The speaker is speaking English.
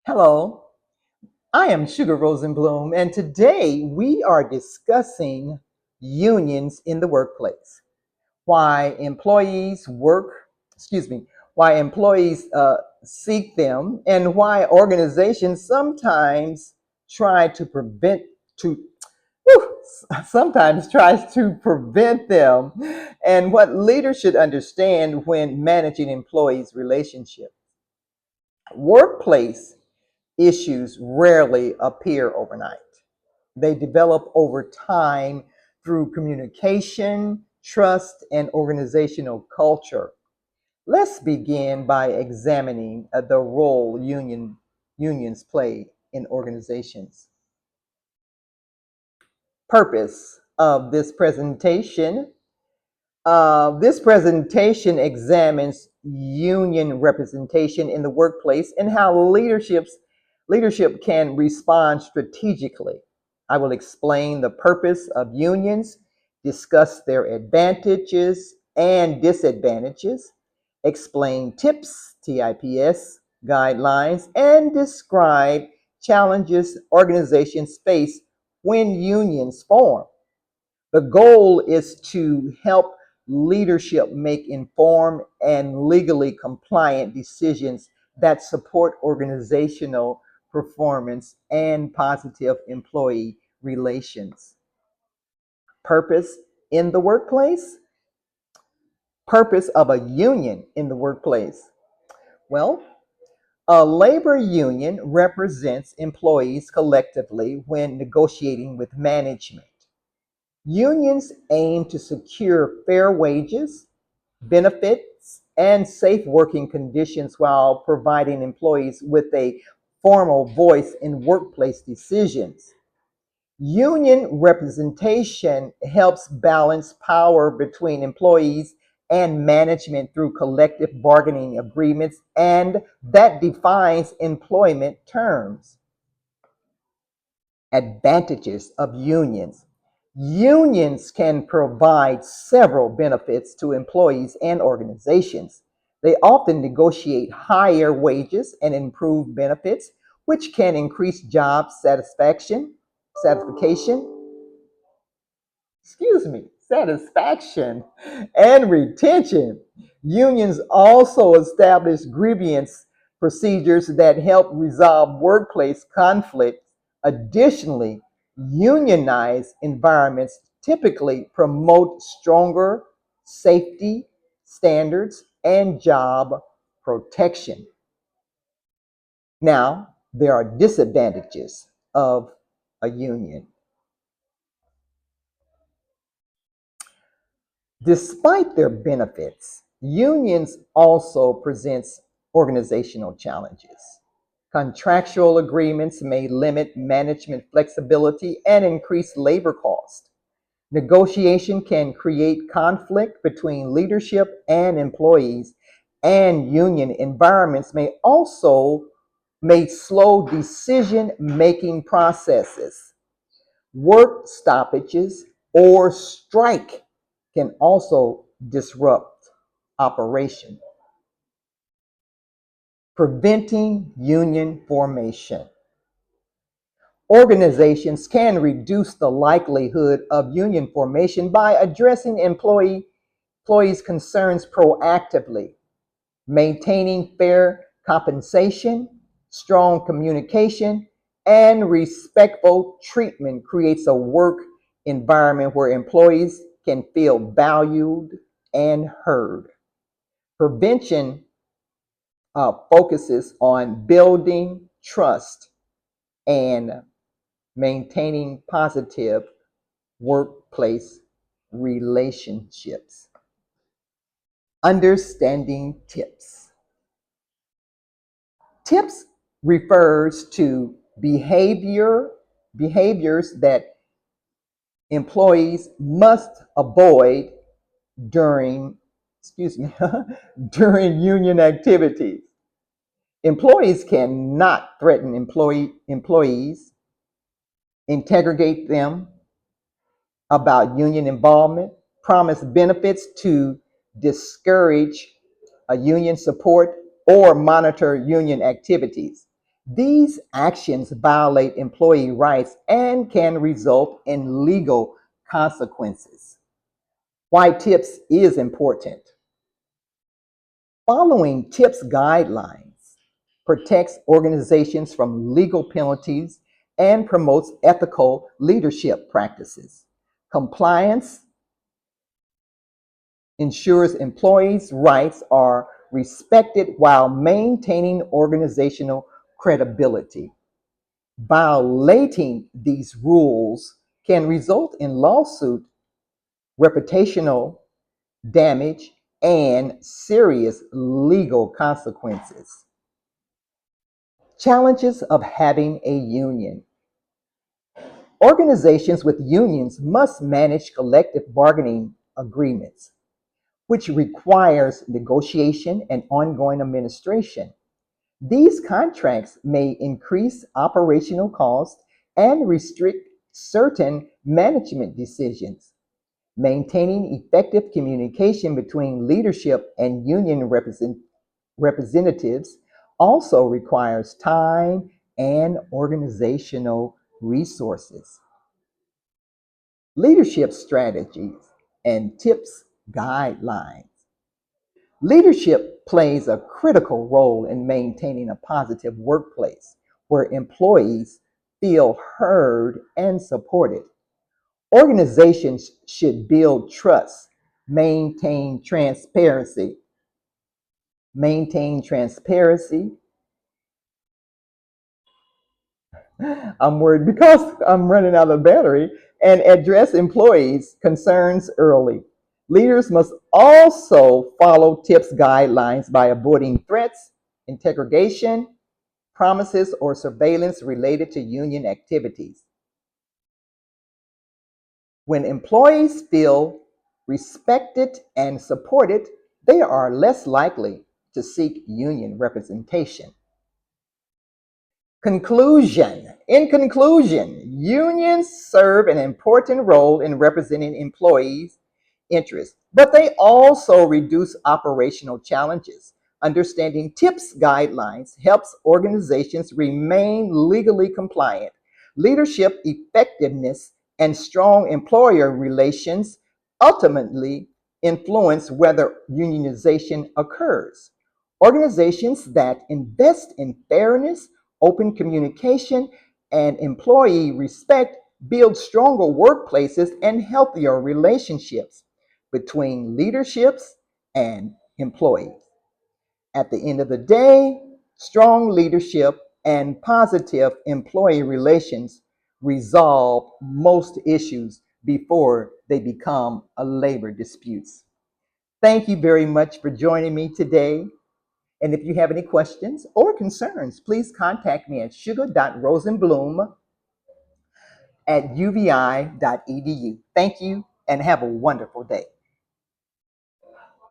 Hello, I am Sugar Rosenblum, and today we are discussing unions in the workplace. Why employees work, excuse me, why employees seek them, and why organizations try to prevent to whew, sometimes tries to prevent them, and what leaders should understand when managing employees' relationships. Workplace issues rarely appear overnight. They develop over time through communication, trust, and organizational culture. Let's begin by examining the role unions play in organizations. Purpose of this presentation examines union representation in the workplace and how leadership can respond strategically. I will explain the purpose of unions, discuss their advantages and disadvantages, explain TIPS guidelines, and describe challenges organizations face when unions form. The goal is to help leadership make informed and legally compliant decisions that support organizational performance and positive employee relations. Purpose in the workplace? Purpose of a union in the workplace. Well, a labor union represents employees collectively when negotiating with management. Unions aim to secure fair wages, benefits, and safe working conditions while providing employees with a formal voice in workplace decisions. Union representation helps balance power between employees and management through collective bargaining agreements, and that defines employment terms. Advantages of unions. Unions can provide several benefits to employees and organizations. They often negotiate higher wages and improve benefits, which can increase job satisfaction, satisfaction and retention. Unions also establish grievance procedures that help resolve workplace conflicts. Additionally, unionized environments typically promote stronger safety standards and job protection. Now, there are disadvantages of a union. Despite their benefits, unions also presents organizational challenges. Contractual agreements may limit management flexibility and increase labor costs. Negotiation can create conflict between leadership and employees, and union environments may slow decision-making processes. Work stoppages or strike can also disrupt operation, preventing union formation. Organizations can reduce the likelihood of union formation by addressing employees' concerns proactively. Maintaining fair compensation, strong communication, and respectful treatment creates a work environment where employees can feel valued and heard. Prevention focuses on building trust and maintaining positive workplace relationships. Understanding tips. Tips refers to behaviors that employees must avoid during, excuse me, during union activities. Employees cannot threaten employees, interrogate them about union involvement, promise benefits to discourage a union support, or monitor union activities. These actions violate employee rights and can result in legal consequences. Why TIPS is important. Following TIPS guidelines protects organizations from legal penalties and promotes ethical leadership practices. Compliance ensures employees' rights are respected while maintaining organizational credibility. Violating these rules can result in lawsuit, reputational damage, and serious legal consequences. Challenges of having a union. Organizations with unions must manage collective bargaining agreements, which requires negotiation and ongoing administration. These contracts may increase operational costs and restrict certain management decisions. Maintaining effective communication between leadership and union representatives also requires time and organizational resources. Leadership strategies and tips guidelines. Leadership plays a critical role in maintaining a positive workplace where employees feel heard and supported. Organizations should build trust, maintain transparency, maintain transparency. I'm worried because I'm running out of battery, and address employees' concerns early. Leaders must also follow TIPS guidelines by avoiding threats, interrogation, promises, or surveillance related to union activities. When employees feel respected and supported, they are less likely to seek union representation. Conclusion. In conclusion, unions serve an important role in representing employees' interests, but they also reduce operational challenges. Understanding TIPS guidelines helps organizations remain legally compliant. Leadership effectiveness and strong employer relations ultimately influence whether unionization occurs. Organizations that invest in fairness, open communication, and employee respect build stronger workplaces and healthier relationships between leaderships and employees. At the end of the day, strong leadership and positive employee relations resolve most issues before they become a labor disputes. Thank you very much for joining me today. And if you have any questions or concerns, please contact me at shugga.rosenblum@uvi.edu. Thank you and have a wonderful day.